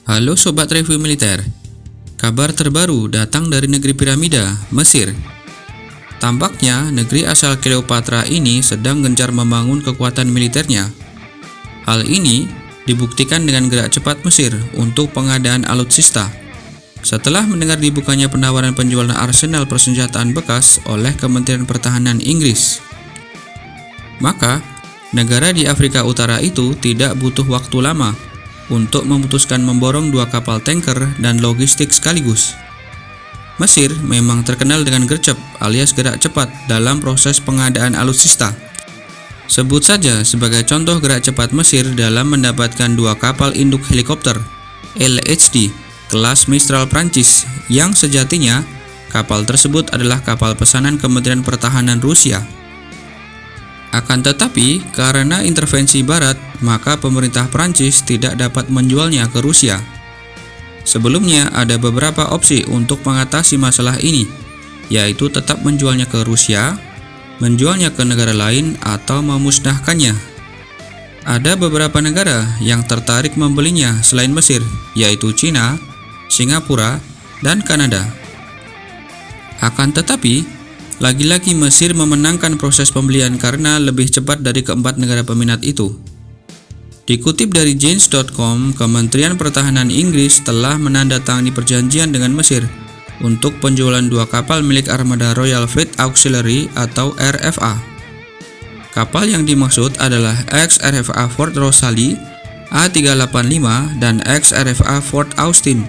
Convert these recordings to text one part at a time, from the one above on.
Halo Sobat Review Militer, kabar terbaru datang dari negeri piramida, Mesir. Tampaknya negeri asal Cleopatra ini sedang gencar membangun kekuatan militernya. Hal ini dibuktikan dengan gerak cepat Mesir untuk pengadaan alutsista. Setelah mendengar dibukanya penawaran penjualan arsenal persenjataan bekas oleh Kementerian Pertahanan Inggris, maka negara di Afrika Utara itu tidak butuh waktu lama untuk memutuskan memborong 2 kapal tanker dan logistik sekaligus. Mesir memang terkenal dengan gercep alias gerak cepat dalam proses pengadaan alutsista. Sebut saja sebagai contoh gerak cepat Mesir dalam mendapatkan 2 kapal induk helikopter LHD kelas Mistral Prancis, yang sejatinya kapal tersebut adalah kapal pesanan Kementerian Pertahanan Rusia. Akan tetapi, karena intervensi Barat, maka pemerintah Prancis tidak dapat menjualnya ke Rusia. Sebelumnya ada beberapa opsi untuk mengatasi masalah ini, yaitu tetap menjualnya ke Rusia, menjualnya ke negara lain, atau memusnahkannya. Ada beberapa negara yang tertarik membelinya selain Mesir, yaitu China, Singapura, dan Kanada. Akan tetapi, lagi-lagi Mesir memenangkan proses pembelian karena lebih cepat dari keempat negara peminat itu. Dikutip dari Janes.com, Kementerian Pertahanan Inggris telah menandatangani perjanjian dengan Mesir untuk penjualan 2 kapal milik armada Royal Fleet Auxiliary atau RFA. Kapal yang dimaksud adalah ex-RFA Fort Rosalie A385 dan ex-RFA Fort Austin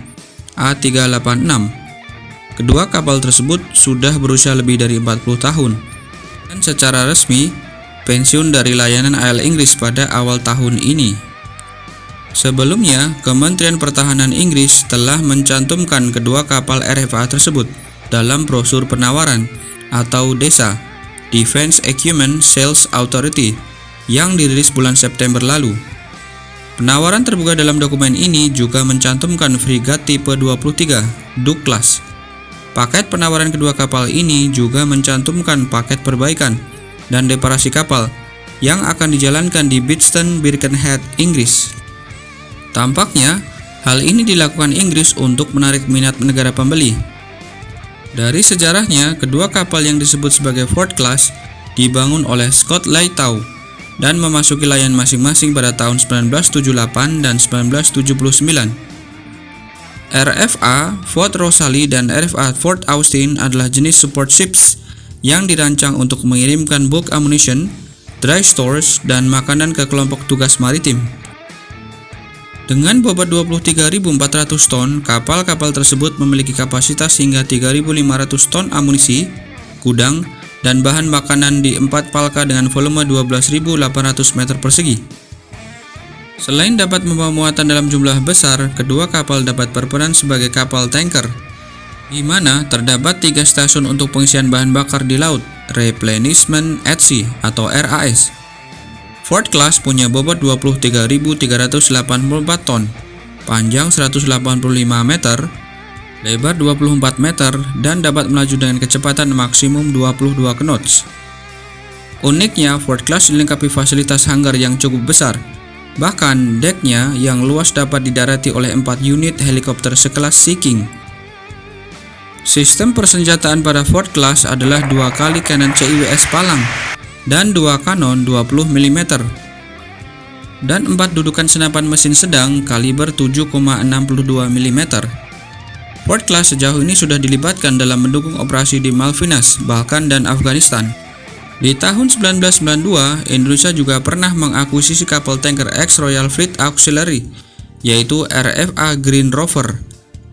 A386. Kedua kapal tersebut sudah berusia lebih dari 40 tahun dan secara resmi pensiun dari layanan AL Inggris pada awal tahun ini. Sebelumnya, Kementerian Pertahanan Inggris telah mencantumkan kedua kapal RFA tersebut dalam brosur penawaran atau DESA, Defense Equipment Sales Authority, yang dirilis bulan September lalu. Penawaran terbuka dalam dokumen ini juga mencantumkan frigat tipe 23 Douglas. Paket penawaran kedua kapal ini juga mencantumkan paket perbaikan dan reparasi kapal yang akan dijalankan di Bidston, Birkenhead, Inggris. Tampaknya, hal ini dilakukan Inggris untuk menarik minat negara pembeli. Dari sejarahnya, kedua kapal yang disebut sebagai Ford Class dibangun oleh Scott Lighthow dan memasuki layan masing-masing pada tahun 1978 dan 1979. RFA Fort Rosalie dan RFA Fort Austin adalah jenis support ships yang dirancang untuk mengirimkan bulk ammunition, dry stores, dan makanan ke kelompok tugas maritim. Dengan bobot 23.400 ton, kapal-kapal tersebut memiliki kapasitas hingga 3.500 ton amunisi, gudang, dan bahan makanan di 4 palka dengan volume 12.800 meter persegi. Selain dapat membawa muatan dalam jumlah besar, kedua kapal dapat berperan sebagai kapal tanker, di mana terdapat 3 stasiun untuk pengisian bahan bakar di laut, Replenishment at Sea atau RAS. Ford Class punya bobot 23.384 ton, panjang 185 meter, lebar 24 meter, dan dapat melaju dengan kecepatan maksimum 22 knots. Uniknya, Ford Class dilengkapi fasilitas hanggar yang cukup besar. Bahkan, deknya yang luas dapat didarati oleh 4 unit helikopter sekelas Sea King. Sistem persenjataan pada Ford Class adalah 2 kali kanan CIWS Palang dan 2 kanon 20 mm dan 4 dudukan senapan mesin sedang kaliber 7,62 mm. Ford Class sejauh ini sudah dilibatkan dalam mendukung operasi di Malvinas, Balkan, dan Afghanistan. Di tahun 1992, Indonesia juga pernah mengakuisisi kapal tanker ex-Royal Fleet Auxiliary, yaitu RFA Green Rover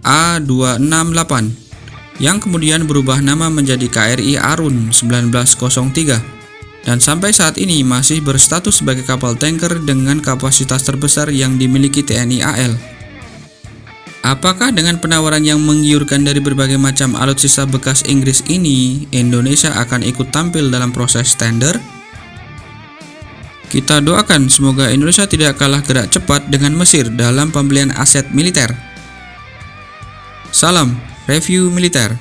A268, yang kemudian berubah nama menjadi KRI Arun 1903, dan sampai saat ini masih berstatus sebagai kapal tanker dengan kapasitas terbesar yang dimiliki TNI AL. Apakah dengan penawaran yang menggiurkan dari berbagai macam alutsista bekas Inggris ini, Indonesia akan ikut tampil dalam proses tender? Kita doakan semoga Indonesia tidak kalah gerak cepat dengan Mesir dalam pembelian aset militer. Salam Review Militer.